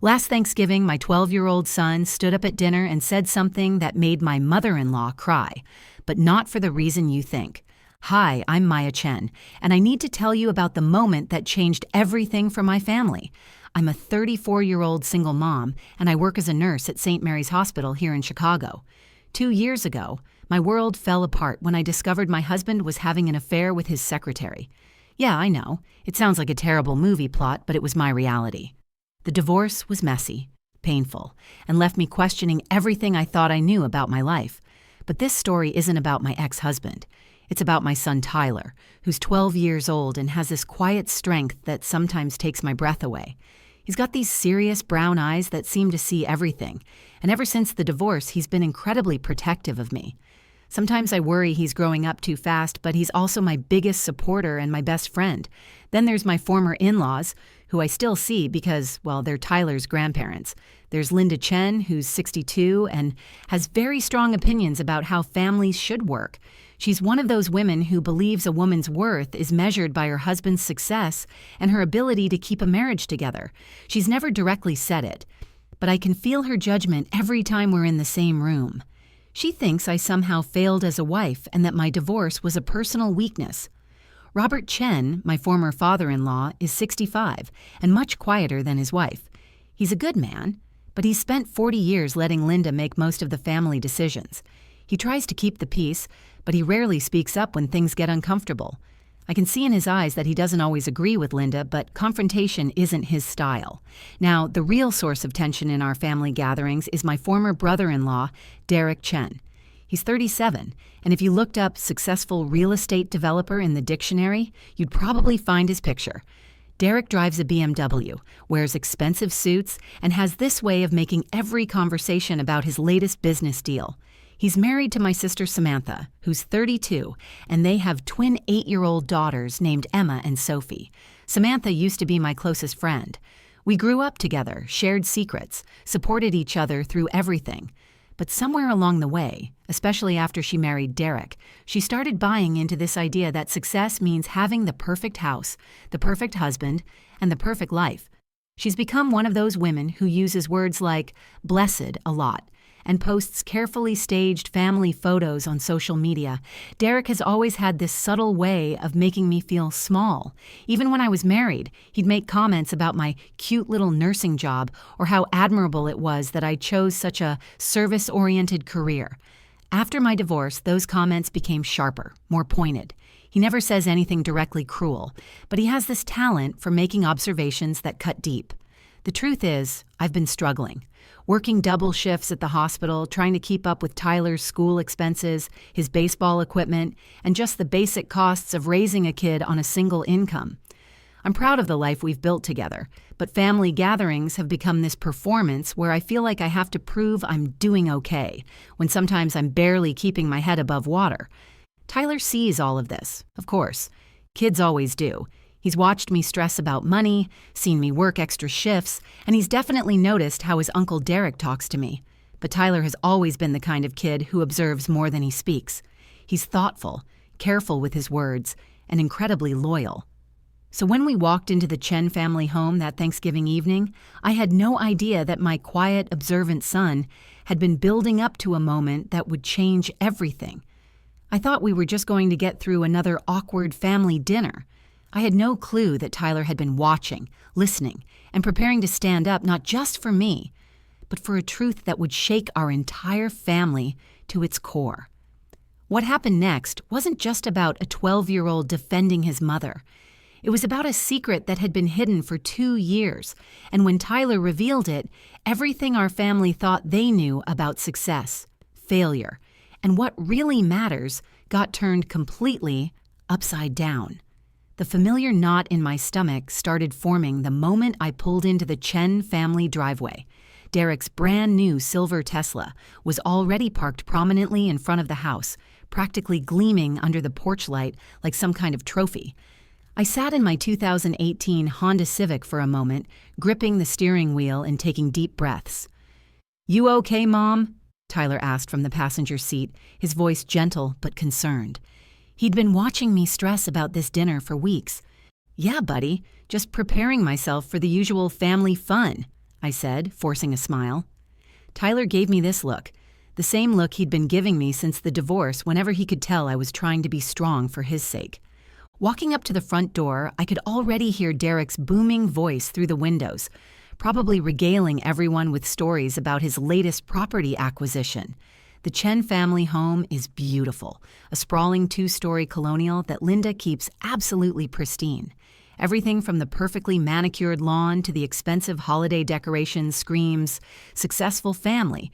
Last Thanksgiving, my 12-year-old son stood up at dinner and said something that made my mother-in-law cry, but not for the reason you think. Hi, I'm Maya Chen, and I need to tell you about the moment that changed everything for my family. I'm a 34-year-old single mom, and I work as a nurse at St. Mary's Hospital here in Chicago. 2 years ago, my world fell apart when I discovered my husband was having an affair with his secretary. Yeah, I know. It sounds like a terrible movie plot, but it was my reality. The divorce was messy, painful, and left me questioning everything I thought I knew about my life. But this story isn't about my ex-husband. It's about my son Tyler, who's 12 years old and has this quiet strength that sometimes takes my breath away. He's got these serious brown eyes that seem to see everything, and ever since the divorce, he's been incredibly protective of me. Sometimes I worry he's growing up too fast, but he's also my biggest supporter and my best friend. Then there's my former in-laws, who I still see because, well, they're Tyler's grandparents. There's Linda Chen, who's 62 and has very strong opinions about how families should work. She's one of those women who believes a woman's worth is measured by her husband's success and her ability to keep a marriage together. She's never directly said it, but I can feel her judgment every time we're in the same room. She thinks I somehow failed as a wife and that my divorce was a personal weakness. Robert Chen, my former father-in-law, is 65 and much quieter than his wife. He's a good man, but he's spent 40 years letting Linda make most of the family decisions. He tries to keep the peace, but he rarely speaks up when things get uncomfortable. I can see in his eyes that he doesn't always agree with Linda, but confrontation isn't his style. Now, the real source of tension in our family gatherings is my former brother-in-law, Derek Chen. He's 37, and if you looked up successful real estate developer in the dictionary, you'd probably find his picture. Derek drives a BMW, wears expensive suits, and has this way of making every conversation about his latest business deal. He's married to my sister Samantha, who's 32, and they have twin 8-year-old daughters named Emma and Sophie. Samantha used to be my closest friend. We grew up together, shared secrets, supported each other through everything. But somewhere along the way, especially after she married Derek, she started buying into this idea that success means having the perfect house, the perfect husband, and the perfect life. She's become one of those women who uses words like blessed a lot and posts carefully staged family photos on social media. Derek has always had this subtle way of making me feel small. Even when I was married, he'd make comments about my cute little nursing job or how admirable it was that I chose such a service-oriented career. After my divorce, those comments became sharper, more pointed. He never says anything directly cruel, but he has this talent for making observations that cut deep. The truth is, I've been struggling. Working double shifts at the hospital, trying to keep up with Tyler's school expenses, his baseball equipment, and just the basic costs of raising a kid on a single income. I'm proud of the life we've built together, but family gatherings have become this performance where I feel like I have to prove I'm doing okay, when sometimes I'm barely keeping my head above water. Tyler sees all of this, of course. Kids always do. He's watched me stress about money, seen me work extra shifts, and he's definitely noticed how his Uncle Derek talks to me. But Tyler has always been the kind of kid who observes more than he speaks. He's thoughtful, careful with his words, and incredibly loyal. So when we walked into the Chen family home that Thanksgiving evening, I had no idea that my quiet, observant son had been building up to a moment that would change everything. I thought we were just going to get through another awkward family dinner. I had no clue that Tyler had been watching, listening, and preparing to stand up not just for me, but for a truth that would shake our entire family to its core. What happened next wasn't just about a 12-year-old defending his mother. It was about a secret that had been hidden for 2 years, and when Tyler revealed it, everything our family thought they knew about success, failure, and what really matters got turned completely upside down. The familiar knot in my stomach started forming the moment I pulled into the Chen family driveway. Derek's brand new silver Tesla was already parked prominently in front of the house, practically gleaming under the porch light like some kind of trophy. I sat in my 2018 Honda Civic for a moment, gripping the steering wheel and taking deep breaths. "You okay, Mom?" Tyler asked from the passenger seat, his voice gentle but concerned. He'd been watching me stress about this dinner for weeks. "Yeah, buddy, just preparing myself for the usual family fun," I said, forcing a smile. Tyler gave me this look, the same look he'd been giving me since the divorce whenever he could tell I was trying to be strong for his sake. Walking up to the front door, I could already hear Derek's booming voice through the windows, probably regaling everyone with stories about his latest property acquisition. The Chen family home is beautiful, a sprawling 2-story colonial that Linda keeps absolutely pristine. Everything from the perfectly manicured lawn to the expensive holiday decorations screams successful family,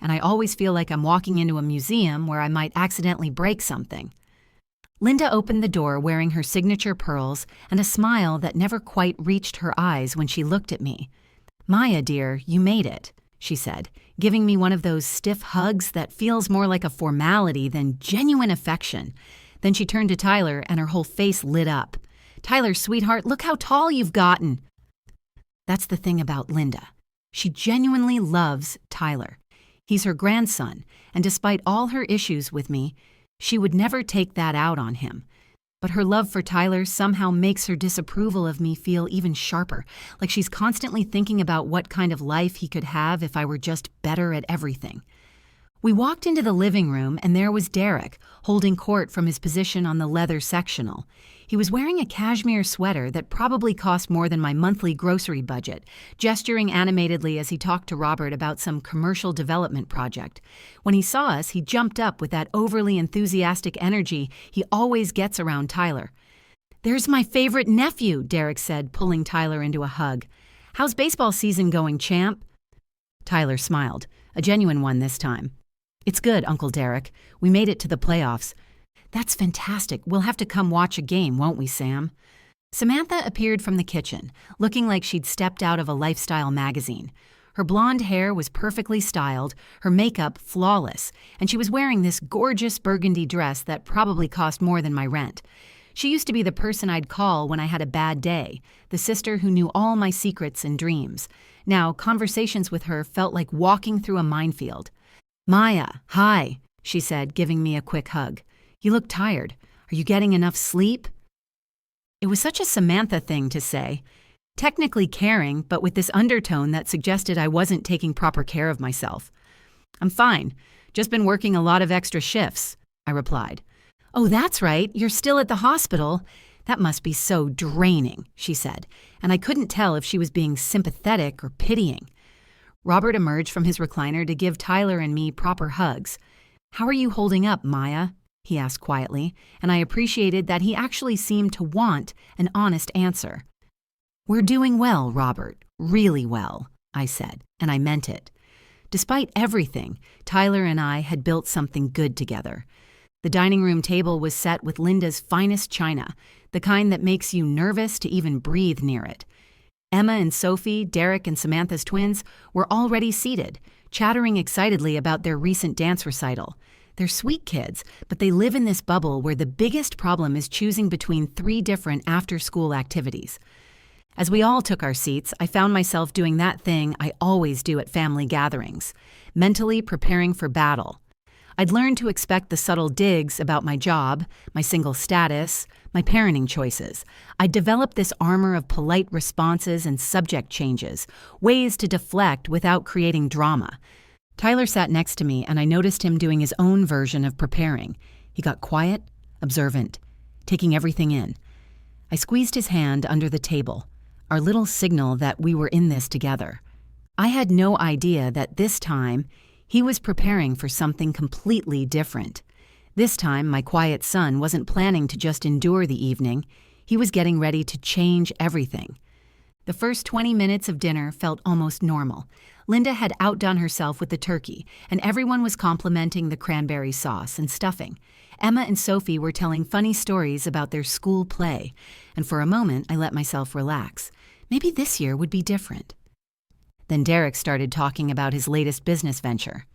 and I always feel like I'm walking into a museum where I might accidentally break something. Linda opened the door wearing her signature pearls and a smile that never quite reached her eyes when she looked at me. "Maya, dear, you made it," she said, giving me one of those stiff hugs that feels more like a formality than genuine affection. Then she turned to Tyler and her whole face lit up. "Tyler, sweetheart, look how tall you've gotten." That's the thing about Linda. She genuinely loves Tyler. He's her grandson, and despite all her issues with me, she would never take that out on him. But her love for Tyler somehow makes her disapproval of me feel even sharper, like she's constantly thinking about what kind of life he could have if I were just better at everything. We walked into the living room, and there was Derek, holding court from his position on the leather sectional. He was wearing a cashmere sweater that probably cost more than my monthly grocery budget, gesturing animatedly as he talked to Robert about some commercial development project. When he saw us, he jumped up with that overly enthusiastic energy he always gets around Tyler. "There's my favorite nephew," Derek said, pulling Tyler into a hug. "How's baseball season going, champ?" Tyler smiled, a genuine one this time. "It's good, Uncle Derek. We made it to the playoffs." "That's fantastic. We'll have to come watch a game, won't we, Sam?" Samantha appeared from the kitchen, looking like she'd stepped out of a lifestyle magazine. Her blonde hair was perfectly styled, her makeup flawless, and she was wearing this gorgeous burgundy dress that probably cost more than my rent. She used to be the person I'd call when I had a bad day, the sister who knew all my secrets and dreams. Now, conversations with her felt like walking through a minefield. "Maya, hi," she said, giving me a quick hug. "You look tired. Are you getting enough sleep?" It was such a Samantha thing to say. Technically caring, but with this undertone that suggested I wasn't taking proper care of myself. "I'm fine. Just been working a lot of extra shifts," I replied. "Oh, that's right. You're still at the hospital. That must be so draining," she said, and I couldn't tell if she was being sympathetic or pitying. Robert emerged from his recliner to give Tyler and me proper hugs. "How are you holding up, Maya?" he asked quietly, and I appreciated that he actually seemed to want an honest answer. "We're doing well, Robert, really well," I said, and I meant it. Despite everything, Tyler and I had built something good together. The dining room table was set with Linda's finest china, the kind that makes you nervous to even breathe near it. Emma and Sophie, Derek and Samantha's twins, were already seated, chattering excitedly about their recent dance recital. They're sweet kids, but they live in this bubble where the biggest problem is choosing between 3 different after-school activities. As we all took our seats, I found myself doing that thing I always do at family gatherings, mentally preparing for battle. I'd learned to expect the subtle digs about my job, my single status, my parenting choices. I'd developed this armor of polite responses and subject changes, ways to deflect without creating drama. Tyler sat next to me, and I noticed him doing his own version of preparing. He got quiet, observant, taking everything in. I squeezed his hand under the table, our little signal that we were in this together. I had no idea that this time he was preparing for something completely different. This time, my quiet son wasn't planning to just endure the evening. He was getting ready to change everything. The first 20 minutes of dinner felt almost normal. Linda had outdone herself with the turkey, and everyone was complimenting the cranberry sauce and stuffing. Emma and Sophie were telling funny stories about their school play, and for a moment I let myself relax. Maybe this year would be different. Then Derek started talking about his latest business venture.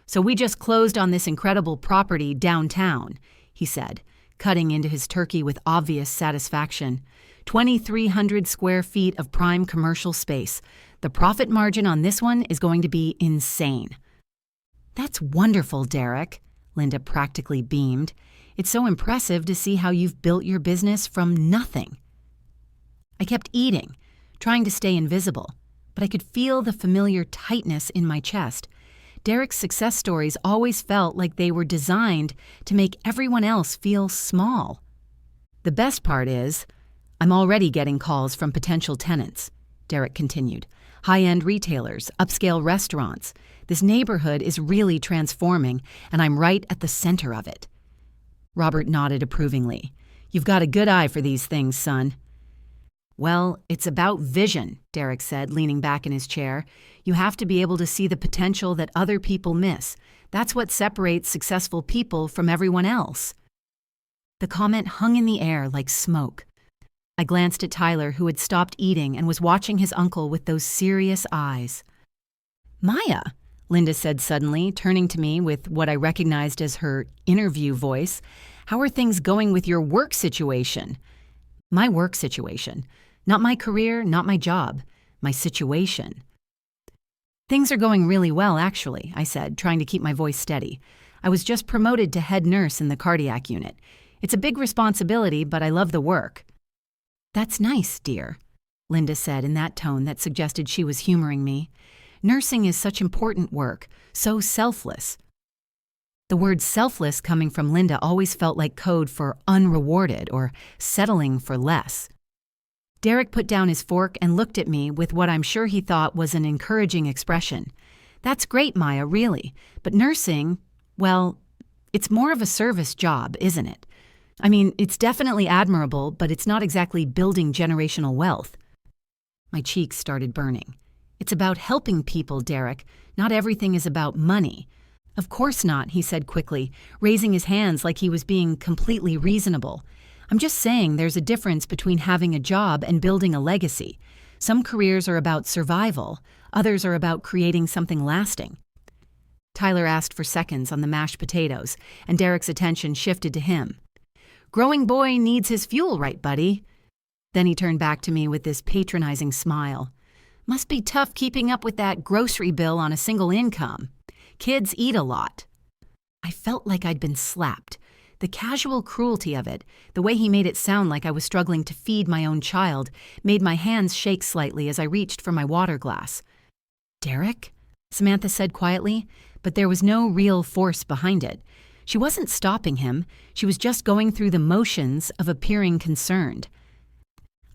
"So we just closed on this incredible property downtown," he said, cutting into his turkey with obvious satisfaction. 2,300 square feet of prime commercial space. The profit margin on this one is going to be insane." "That's wonderful, Derek," Linda practically beamed. "It's so impressive to see how you've built your business from nothing." I kept eating, trying to stay invisible, but I could feel the familiar tightness in my chest. Derek's success stories always felt like they were designed to make everyone else feel small. The best part is, I'm already getting calls from potential tenants, Derek continued. High-end retailers, upscale restaurants. This neighborhood is really transforming, and I'm right at the center of it. Robert nodded approvingly. You've got a good eye for these things, son. Well, it's about vision, Derek said, leaning back in his chair. You have to be able to see the potential that other people miss. That's what separates successful people from everyone else. The comment hung in the air like smoke. I glanced at Tyler, who had stopped eating and was watching his uncle with those serious eyes. Maya, Linda said suddenly, turning to me with what I recognized as her interview voice. How are things going with your work situation? My work situation. Not my career, not my job. My situation. Things are going really well, actually, I said, trying to keep my voice steady. I was just promoted to head nurse in the cardiac unit. It's a big responsibility, but I love the work. That's nice, dear, Linda said in that tone that suggested she was humoring me. Nursing is such important work, so selfless. The word selfless coming from Linda always felt like code for unrewarded or settling for less. Derek put down his fork and looked at me with what I'm sure he thought was an encouraging expression. That's great, Maya, really. But nursing, well, it's more of a service job, isn't it? I mean, it's definitely admirable, but it's not exactly building generational wealth. My cheeks started burning. It's about helping people, Derek. Not everything is about money. Of course not, he said quickly, raising his hands like he was being completely reasonable. I'm just saying there's a difference between having a job and building a legacy. Some careers are about survival, others are about creating something lasting. Tyler asked for seconds on the mashed potatoes, and Derek's attention shifted to him. Growing boy needs his fuel, right, buddy? Then he turned back to me with this patronizing smile. Must be tough keeping up with that grocery bill on a single income. Kids eat a lot. I felt like I'd been slapped. The casual cruelty of it, the way he made it sound like I was struggling to feed my own child, made my hands shake slightly as I reached for my water glass. Derek? Samantha said quietly, but there was no real force behind it. She wasn't stopping him. She was just going through the motions of appearing concerned.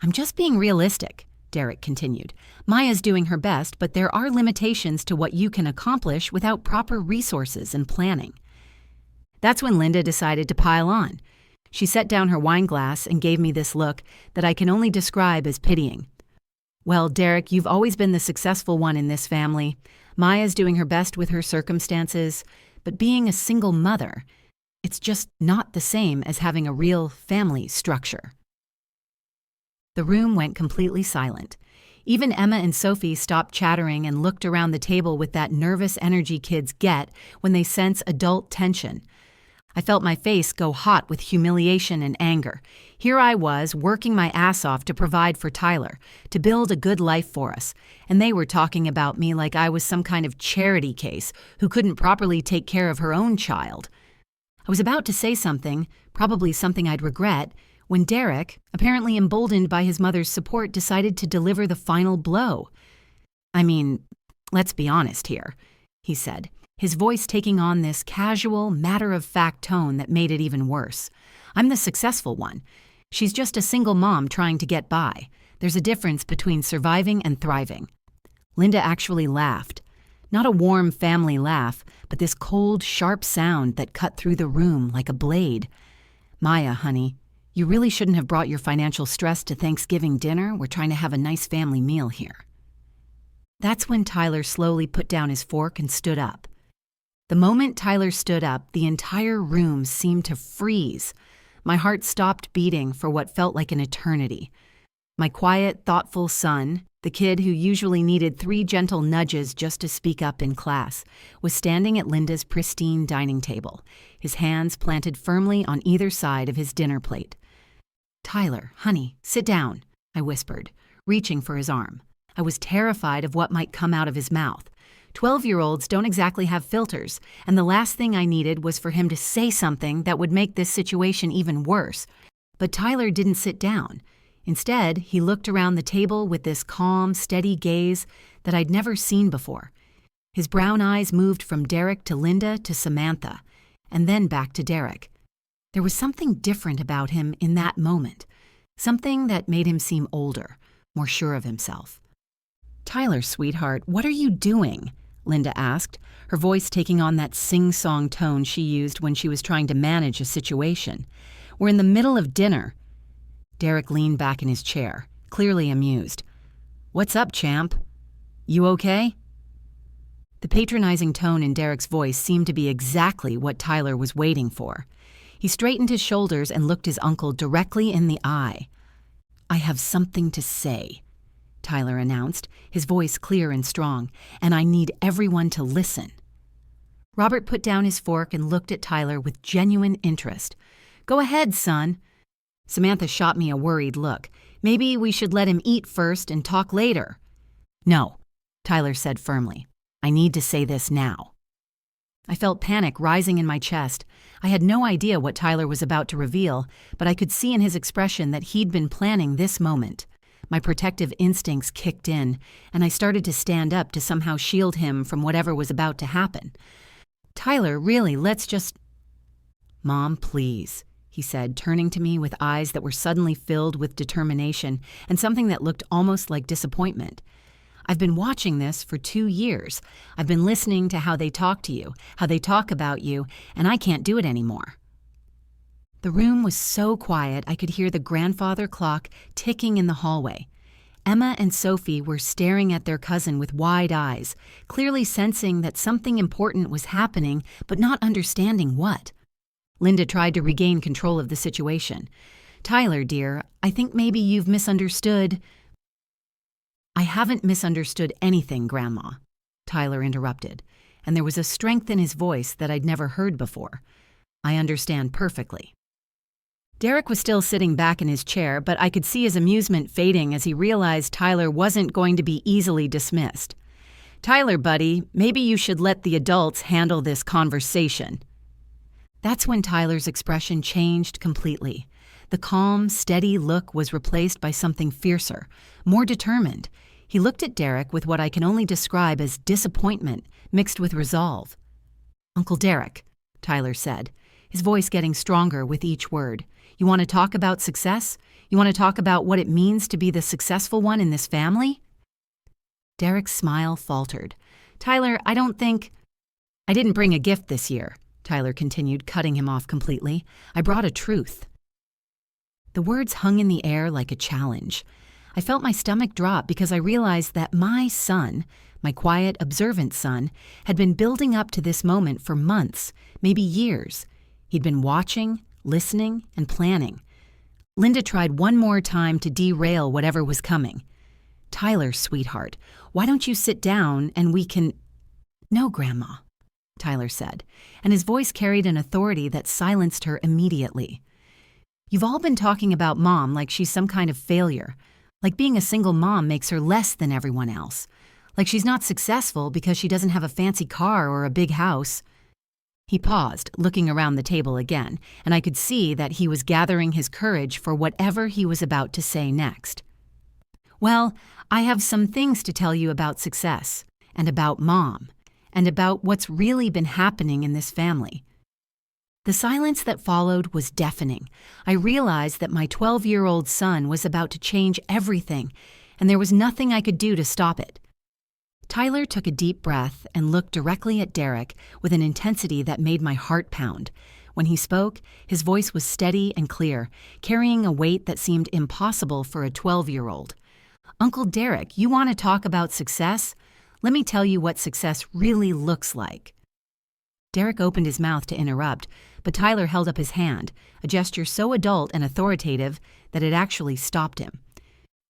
I'm just being realistic, Derek continued. Maya's doing her best, but there are limitations to what you can accomplish without proper resources and planning. That's when Linda decided to pile on. She set down her wine glass and gave me this look that I can only describe as pitying. Well, Derek, you've always been the successful one in this family. Maya's doing her best with her circumstances, but being a single mother, it's just not the same as having a real family structure. The room went completely silent. Even Emma and Sophie stopped chattering and looked around the table with that nervous energy kids get when they sense adult tension. I felt my face go hot with humiliation and anger. Here I was, working my ass off to provide for Tyler, to build a good life for us, and they were talking about me like I was some kind of charity case who couldn't properly take care of her own child. I was about to say something, probably something I'd regret, when Derek, apparently emboldened by his mother's support, decided to deliver the final blow. I mean, let's be honest here, he said, his voice taking on this casual, matter-of-fact tone that made it even worse. I'm the successful one. She's just a single mom trying to get by. There's a difference between surviving and thriving. Linda actually laughed. Not a warm family laugh, but this cold, sharp sound that cut through the room like a blade. Maya, honey, you really shouldn't have brought your financial stress to Thanksgiving dinner. We're trying to have a nice family meal here. That's when Tyler slowly put down his fork and stood up. The moment Tyler stood up, the entire room seemed to freeze. My heart stopped beating for what felt like an eternity. My quiet, thoughtful son, the kid who usually needed 3 gentle nudges just to speak up in class, was standing at Linda's pristine dining table, his hands planted firmly on either side of his dinner plate. Tyler, honey, sit down, I whispered, reaching for his arm. I was terrified of what might come out of his mouth. 12-year-olds don't exactly have filters, and the last thing I needed was for him to say something that would make this situation even worse. But Tyler didn't sit down. Instead, he looked around the table with this calm, steady gaze that I'd never seen before. His brown eyes moved from Derek to Linda to Samantha, and then back to Derek. There was something different about him in that moment, something that made him seem older, more sure of himself. "Tyler, sweetheart, what are you doing?" Linda asked, her voice taking on that sing-song tone she used when she was trying to manage a situation. "We're in the middle of dinner." Derek leaned back in his chair, clearly amused. "What's up, champ? You okay?" The patronizing tone in Derek's voice seemed to be exactly what Tyler was waiting for. He straightened his shoulders and looked his uncle directly in the eye. "I have something to say," Tyler announced, his voice clear and strong, "and I need everyone to listen." Robert put down his fork and looked at Tyler with genuine interest. "Go ahead, son." Samantha shot me a worried look. "Maybe we should let him eat first and talk later." "No," Tyler said firmly. "I need to say this now." I felt panic rising in my chest. I had no idea what Tyler was about to reveal, but I could see in his expression that he'd been planning this moment. My protective instincts kicked in, and I started to stand up to somehow shield him from whatever was about to happen. "Tyler, really, let's just—" "Mom, please," he said, turning to me with eyes that were suddenly filled with determination and something that looked almost like disappointment. "I've been watching this for 2 years. I've been listening to how they talk to you, how they talk about you, and I can't do it anymore." The room was so quiet I could hear the grandfather clock ticking in the hallway. Emma and Sophie were staring at their cousin with wide eyes, clearly sensing that something important was happening but not understanding what. Linda tried to regain control of the situation. "Tyler, dear, I think maybe you've misunderstood—" "I haven't misunderstood anything, Grandma," Tyler interrupted, and there was a strength in his voice that I'd never heard before. "I understand perfectly." Derek was still sitting back in his chair, but I could see his amusement fading as he realized Tyler wasn't going to be easily dismissed. "Tyler, buddy, maybe you should let the adults handle this conversation." That's when Tyler's expression changed completely. The calm, steady look was replaced by something fiercer, more determined. He looked at Derek with what I can only describe as disappointment mixed with resolve. "Uncle Derek," Tyler said, his voice getting stronger with each word, "you want to talk about success? You want to talk about what it means to be the successful one in this family?" Derek's smile faltered. "Tyler, I didn't bring a gift this year," Tyler continued, cutting him off completely. "I brought a truth." The words hung in the air like a challenge. I felt my stomach drop because I realized that my son, my quiet, observant son, had been building up to this moment for months, maybe years. He'd been watching, listening, and planning. Linda tried one more time to derail whatever was coming. "Tyler, sweetheart, why don't you sit down and we can—" "No, Grandma," Tyler said, and his voice carried an authority that silenced her immediately. "You've all been talking about Mom like she's some kind of failure, like being a single mom makes her less than everyone else, like she's not successful because she doesn't have a fancy car or a big house." He paused, looking around the table again, and I could see that he was gathering his courage for whatever he was about to say next. "Well, I have some things to tell you about success, and about Mom, and about what's really been happening in this family." The silence that followed was deafening. I realized that my 12-year-old son was about to change everything, and there was nothing I could do to stop it. Tyler took a deep breath and looked directly at Derek with an intensity that made my heart pound. When he spoke, his voice was steady and clear, carrying a weight that seemed impossible for a 12-year-old. "Uncle Derek, you want to talk about success? Let me tell you what success really looks like." Derek opened his mouth to interrupt, but Tyler held up his hand, a gesture so adult and authoritative that it actually stopped him.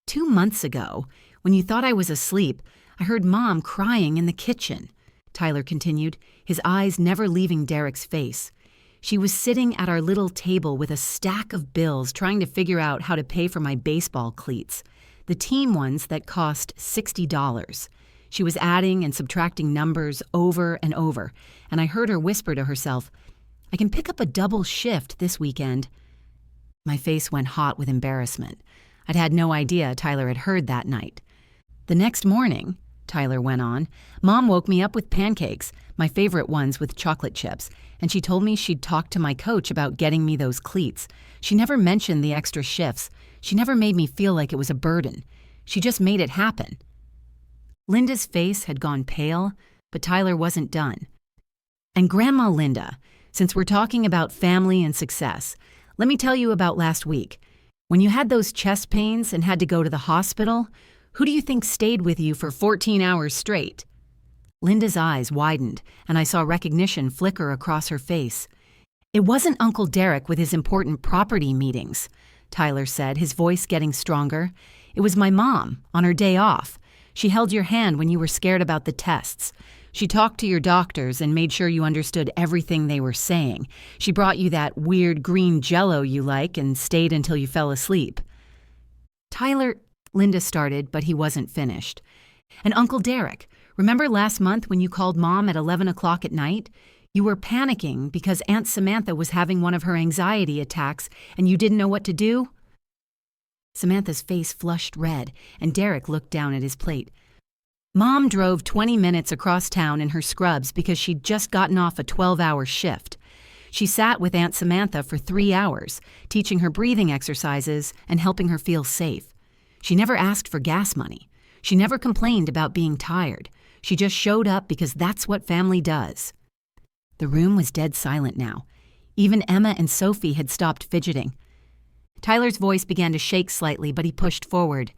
2 months ago, when you thought I was asleep, I heard Mom crying in the kitchen," Tyler continued, his eyes never leaving Derek's face. "She was sitting at our little table with a stack of bills trying to figure out how to pay for my baseball cleats, the team ones that cost $60. She was adding and subtracting numbers over and over, and I heard her whisper to herself, 'I can pick up a double shift this weekend.'" My face went hot with embarrassment. I'd had no idea Tyler had heard that night. The next morning, Tyler went on, Mom woke me up with pancakes, my favorite ones with chocolate chips, and she told me she'd talked to my coach about getting me those cleats. She never mentioned the extra shifts. She never made me feel like it was a burden. She just made it happen. Linda's face had gone pale, but Tyler wasn't done. And Grandma Linda, since we're talking about family and success, let me tell you about last week. When you had those chest pains and had to go to the hospital, who do you think stayed with you for 14 hours straight? Linda's eyes widened, and I saw recognition flicker across her face. It wasn't Uncle Derek with his important property meetings, Tyler said, his voice getting stronger. It was my mom, on her day off. She held your hand when you were scared about the tests. She talked to your doctors and made sure you understood everything they were saying. She brought you that weird green Jell-O you like and stayed until you fell asleep. Tyler, Linda started, but he wasn't finished. And Uncle Derek, remember last month when you called Mom at 11 o'clock at night? You were panicking because Aunt Samantha was having one of her anxiety attacks and you didn't know what to do? Samantha's face flushed red, and Derek looked down at his plate. Mom drove 20 minutes across town in her scrubs because she'd just gotten off a 12-hour shift. She sat with Aunt Samantha for 3 hours, teaching her breathing exercises and helping her feel safe. She never asked for gas money. She never complained about being tired. She just showed up because that's what family does. The room was dead silent now. Even Emma and Sophie had stopped fidgeting. Tyler's voice began to shake slightly, but he pushed forward.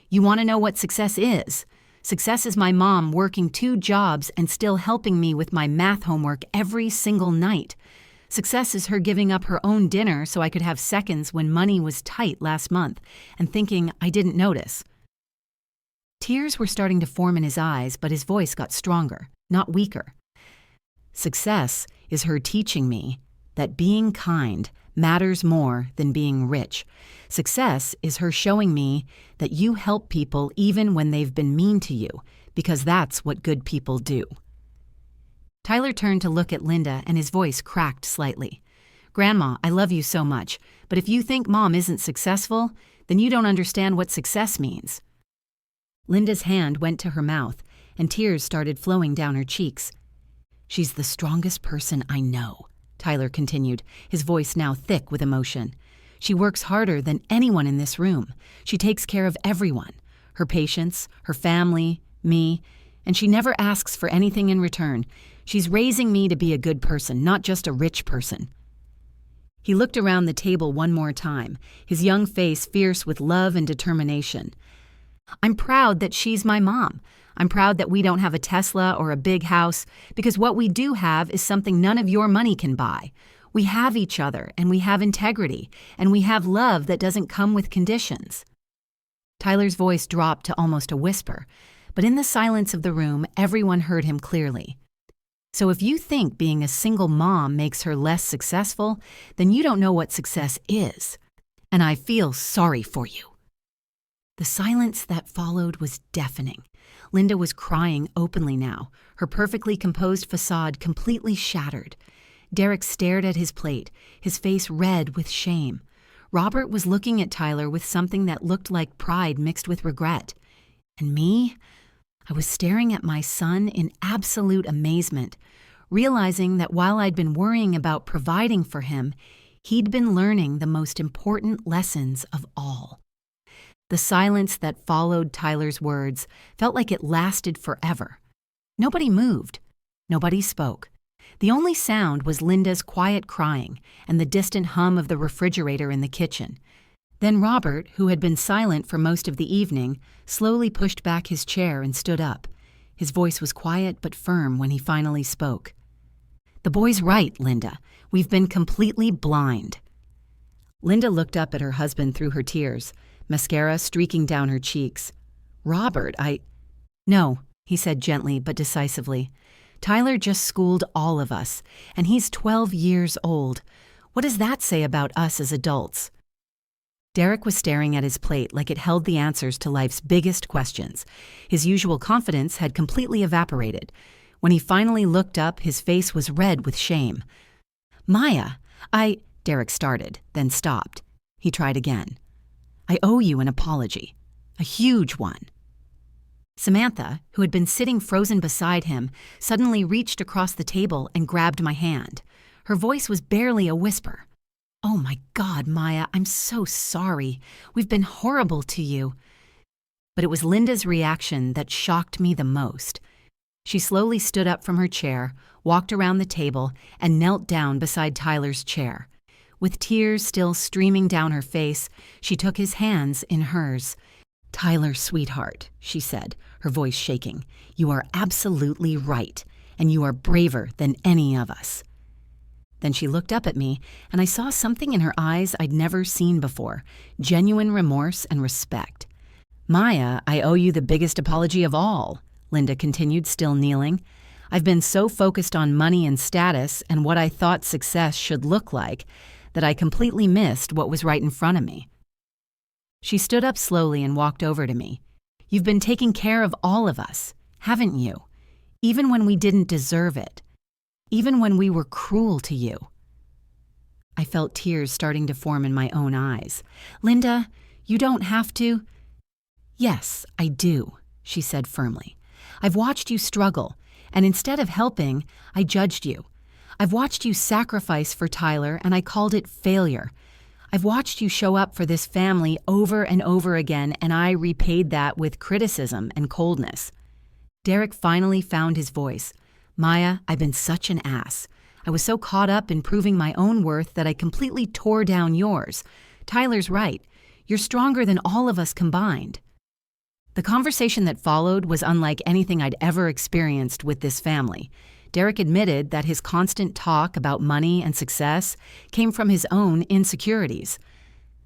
You want to know what success is? Success is my mom working 2 jobs and still helping me with my math homework every single night. Success is her giving up her own dinner so I could have seconds when money was tight last month and thinking I didn't notice. Tears were starting to form in his eyes, but his voice got stronger, not weaker. Success is her teaching me that being kind matters more than being rich. Success is her showing me that you help people even when they've been mean to you, because that's what good people do. Tyler turned to look at Linda, and his voice cracked slightly. Grandma, I love you so much, but if you think Mom isn't successful, then you don't understand what success means. Linda's hand went to her mouth, and tears started flowing down her cheeks. She's the strongest person I know, Tyler continued, his voice now thick with emotion. She works harder than anyone in this room. She takes care of everyone, her patients, her family, me, and she never asks for anything in return. She's raising me to be a good person, not just a rich person. He looked around the table one more time, his young face fierce with love and determination. I'm proud that she's my mom. I'm proud that we don't have a Tesla or a big house, because what we do have is something none of your money can buy. We have each other, and we have integrity, and we have love that doesn't come with conditions. Tyler's voice dropped to almost a whisper, but in the silence of the room, everyone heard him clearly. So if you think being a single mom makes her less successful, then you don't know what success is. And I feel sorry for you. The silence that followed was deafening. Linda was crying openly now, her perfectly composed facade completely shattered. Derek stared at his plate, his face red with shame. Robert was looking at Tyler with something that looked like pride mixed with regret. And me? I was staring at my son in absolute amazement, realizing that while I'd been worrying about providing for him, he'd been learning the most important lessons of all. The silence that followed Tyler's words felt like it lasted forever. Nobody moved. Nobody spoke. The only sound was Linda's quiet crying and the distant hum of the refrigerator in the kitchen. Then Robert, who had been silent for most of the evening, slowly pushed back his chair and stood up. His voice was quiet but firm when he finally spoke. The boy's right, Linda. We've been completely blind. Linda looked up at her husband through her tears, mascara streaking down her cheeks. Robert, No, he said gently but decisively. Tyler just schooled all of us, and he's 12 years old. What does that say about us as adults? Derek was staring at his plate like it held the answers to life's biggest questions. His usual confidence had completely evaporated. When he finally looked up, his face was red with shame. Maya, Derek started, then stopped. He tried again. I owe you an apology. A huge one." Samantha, who had been sitting frozen beside him, suddenly reached across the table and grabbed my hand. Her voice was barely a whisper. "Oh my God, Maya, I'm so sorry. We've been horrible to you." But it was Linda's reaction that shocked me the most. She slowly stood up from her chair, walked around the table, and knelt down beside Tyler's chair. With tears still streaming down her face, she took his hands in hers. "Tyler, sweetheart," she said, her voice shaking, "you are absolutely right, and you are braver than any of us." Then she looked up at me, and I saw something in her eyes I'd never seen before, genuine remorse and respect. "Maya, I owe you the biggest apology of all," Linda continued, still kneeling. "I've been so focused on money and status and what I thought success should look like that I completely missed what was right in front of me." She stood up slowly and walked over to me. "You've been taking care of all of us, haven't you? Even when we didn't deserve it. Even when we were cruel to you." I felt tears starting to form in my own eyes. "Linda, you don't have to." "Yes, I do," she said firmly. "I've watched you struggle, and instead of helping, I judged you. I've watched you sacrifice for Tyler, and I called it failure. I've watched you show up for this family over and over again, and I repaid that with criticism and coldness." Derek finally found his voice. "Maya, I've been such an ass. I was so caught up in proving my own worth that I completely tore down yours. Tyler's right. You're stronger than all of us combined." The conversation that followed was unlike anything I'd ever experienced with this family. Derek admitted that his constant talk about money and success came from his own insecurities.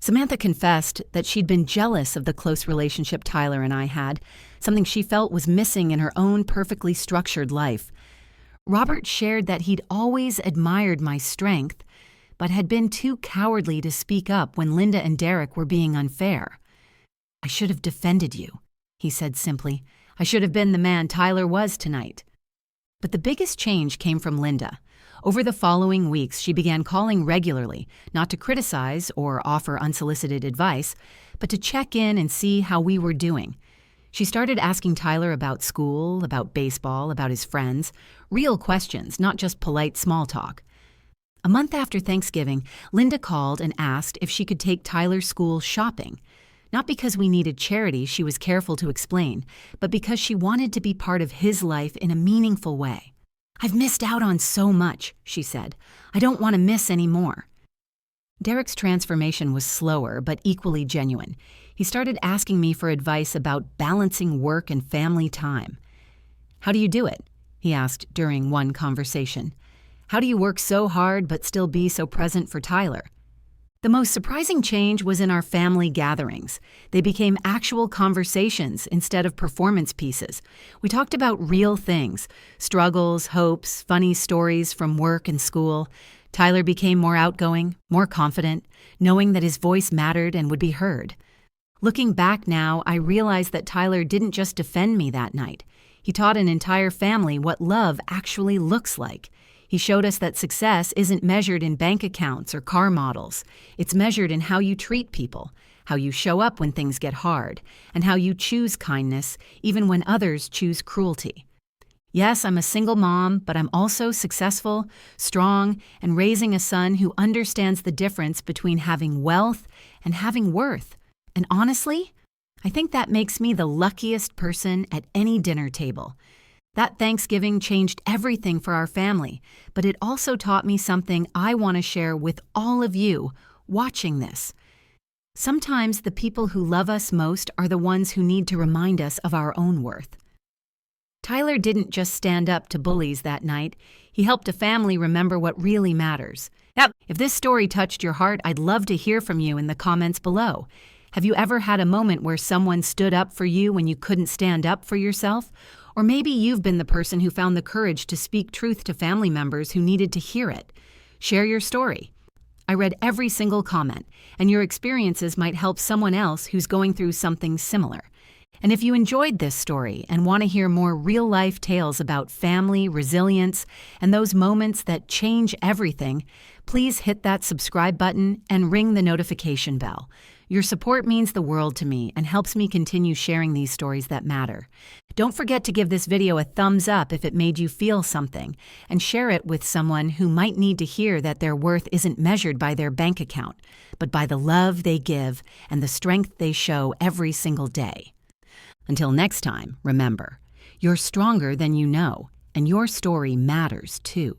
Samantha confessed that she'd been jealous of the close relationship Tyler and I had, something she felt was missing in her own perfectly structured life. Robert shared that he'd always admired my strength, but had been too cowardly to speak up when Linda and Derek were being unfair. "I should have defended you," he said simply. "I should have been the man Tyler was tonight." But the biggest change came from Linda. Over the following weeks, she began calling regularly, not to criticize or offer unsolicited advice, but to check in and see how we were doing. She started asking Tyler about school, about baseball, about his friends, real questions, not just polite small talk. A month after Thanksgiving, Linda called and asked if she could take Tyler's school shopping. Not because we needed charity, she was careful to explain, but because she wanted to be part of his life in a meaningful way. "I've missed out on so much," she said. "I don't want to miss any more." Derek's transformation was slower, but equally genuine. He started asking me for advice about balancing work and family time. "How do you do it?" he asked during one conversation. "How do you work so hard but still be so present for Tyler?" The most surprising change was in our family gatherings. They became actual conversations instead of performance pieces. We talked about real things, struggles, hopes, funny stories from work and school. Tyler became more outgoing, more confident, knowing that his voice mattered and would be heard. Looking back now, I realized that Tyler didn't just defend me that night. He taught an entire family what love actually looks like. He showed us that success isn't measured in bank accounts or car models. It's measured in how you treat people, how you show up when things get hard, and how you choose kindness even when others choose cruelty. Yes, I'm a single mom, but I'm also successful, strong, and raising a son who understands the difference between having wealth and having worth. And honestly, I think that makes me the luckiest person at any dinner table. That Thanksgiving changed everything for our family, but it also taught me something I want to share with all of you watching this. Sometimes the people who love us most are the ones who need to remind us of our own worth. Tyler didn't just stand up to bullies that night. He helped a family remember what really matters. Now, if this story touched your heart, I'd love to hear from you in the comments below. Have you ever had a moment where someone stood up for you when you couldn't stand up for yourself? Or maybe you've been the person who found the courage to speak truth to family members who needed to hear it. Share your story. I read every single comment, and your experiences might help someone else who's going through something similar. And if you enjoyed this story and want to hear more real-life tales about family, resilience, and those moments that change everything, please hit that subscribe button and ring the notification bell. Your support means the world to me and helps me continue sharing these stories that matter. Don't forget to give this video a thumbs up if it made you feel something, and share it with someone who might need to hear that their worth isn't measured by their bank account, but by the love they give and the strength they show every single day. Until next time, remember, you're stronger than you know, and your story matters too.